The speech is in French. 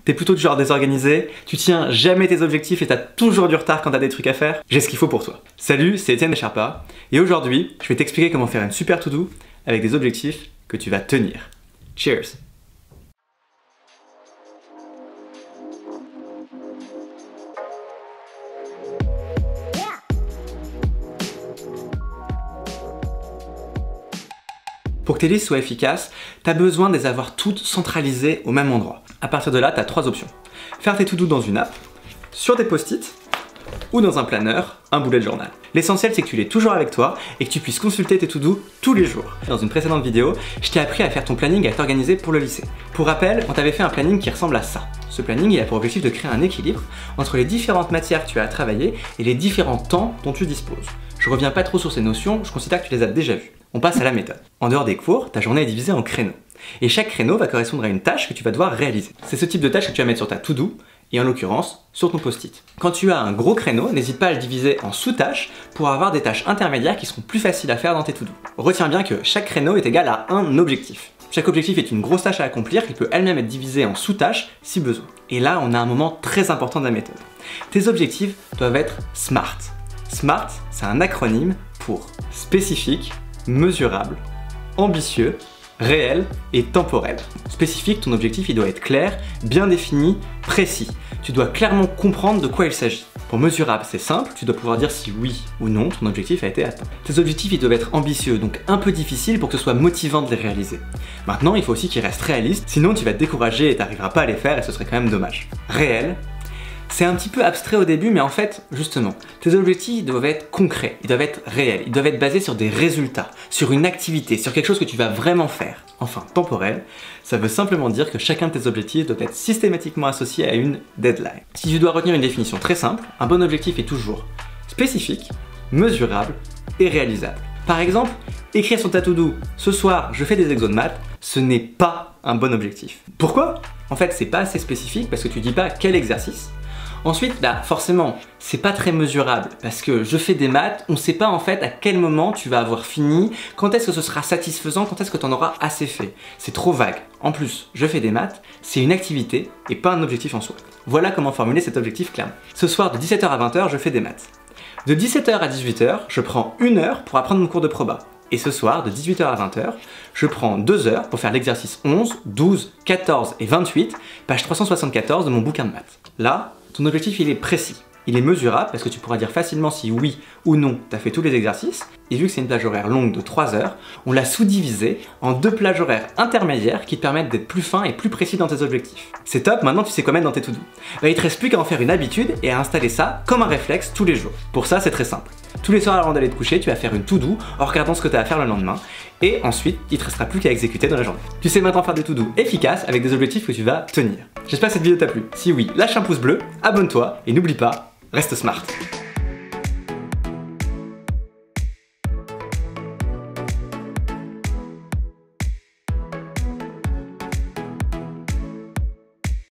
T'es plutôt du genre désorganisé, tu tiens jamais tes objectifs et t'as toujours du retard quand t'as des trucs à faire? J'ai ce qu'il faut pour toi. Salut, c'est Étienne Sherpa et aujourd'hui, je vais t'expliquer comment faire une super to-do avec des objectifs que tu vas tenir. Cheers! Pour que tes listes soient efficaces, tu as besoin de les avoir toutes centralisées au même endroit. À partir de là, tu as trois options. Faire tes to-do dans une app, sur des post-it, ou dans un planeur, un bullet journal. L'essentiel, c'est que tu l'aies toujours avec toi et que tu puisses consulter tes to-do tous les jours. Dans une précédente vidéo, je t'ai appris à faire ton planning et à t'organiser pour le lycée. Pour rappel, on t'avait fait un planning qui ressemble à ça. Ce planning, il a pour objectif de créer un équilibre entre les différentes matières que tu as à travailler et les différents temps dont tu disposes. Je reviens pas trop sur ces notions, je considère que tu les as déjà vues. On passe à la méthode. En dehors des cours, ta journée est divisée en créneaux. Et chaque créneau va correspondre à une tâche que tu vas devoir réaliser. C'est ce type de tâche que tu vas mettre sur ta to-do, et en l'occurrence, sur ton post-it. Quand tu as un gros créneau, n'hésite pas à le diviser en sous-tâches pour avoir des tâches intermédiaires qui seront plus faciles à faire dans tes to-do. Retiens bien que chaque créneau est égal à un objectif. Chaque objectif est une grosse tâche à accomplir qui peut elle-même être divisée en sous-tâches si besoin. Et là, on a un moment très important de la méthode. Tes objectifs doivent être SMART. SMART, c'est un acronyme pour spécifique, mesurable, ambitieux, réel et temporel. Spécifique, ton objectif il doit être clair, bien défini, précis. Tu dois clairement comprendre de quoi il s'agit. Pour mesurable, c'est simple, tu dois pouvoir dire si oui ou non ton objectif a été atteint. Tes objectifs ils doivent être ambitieux, donc un peu difficiles pour que ce soit motivant de les réaliser. Maintenant, il faut aussi qu'ils restent réalistes, sinon tu vas te décourager et tu n'arriveras pas à les faire et ce serait quand même dommage. Réel, c'est un petit peu abstrait au début, mais en fait, justement, tes objectifs doivent être concrets, ils doivent être réels, ils doivent être basés sur des résultats, sur une activité, sur quelque chose que tu vas vraiment faire. Enfin, temporel, ça veut simplement dire que chacun de tes objectifs doit être systématiquement associé à une deadline. Si tu dois retenir une définition très simple, un bon objectif est toujours spécifique, mesurable et réalisable. Par exemple, écrire sur ta to-do « Ce soir, je fais des exos de maths », ce n'est pas un bon objectif. Pourquoi? En fait, c'est pas assez spécifique parce que tu dis pas quel exercice. Ensuite, là, forcément, c'est pas très mesurable parce que je fais des maths, on sait pas en fait à quel moment tu vas avoir fini, quand est-ce que ce sera satisfaisant, quand est-ce que tu en auras assez fait. C'est trop vague. En plus, je fais des maths, c'est une activité et pas un objectif en soi. Voilà comment formuler cet objectif clairement. Ce soir, de 17h à 20h, je fais des maths. De 17h à 18h, je prends 1 heure pour apprendre mon cours de proba. Et ce soir, de 18h à 20h, je prends 2 heures pour faire l'exercice 11, 12, 14 et 28, page 374 de mon bouquin de maths. Là, ton objectif il est précis, il est mesurable parce que tu pourras dire facilement si oui ou non tu as fait tous les exercices. Et vu que c'est une plage horaire longue de 3 heures, on l'a sous-divisé en 2 plages horaires intermédiaires qui te permettent d'être plus fin et plus précis dans tes objectifs. C'est top, maintenant tu sais quoi mettre dans tes to-do. Bah, il te reste plus qu'à en faire une habitude et à installer ça comme un réflexe tous les jours. Pour ça c'est très simple. Tous les soirs avant d'aller te coucher, tu vas faire une to-do en regardant ce que tu as à faire le lendemain. Et ensuite, il te restera plus qu'à exécuter dans la journée. Tu sais maintenant faire des to-do efficaces avec des objectifs que tu vas tenir. J'espère que cette vidéo t'a plu. Si oui, lâche un pouce bleu, abonne-toi et n'oublie pas, reste smart.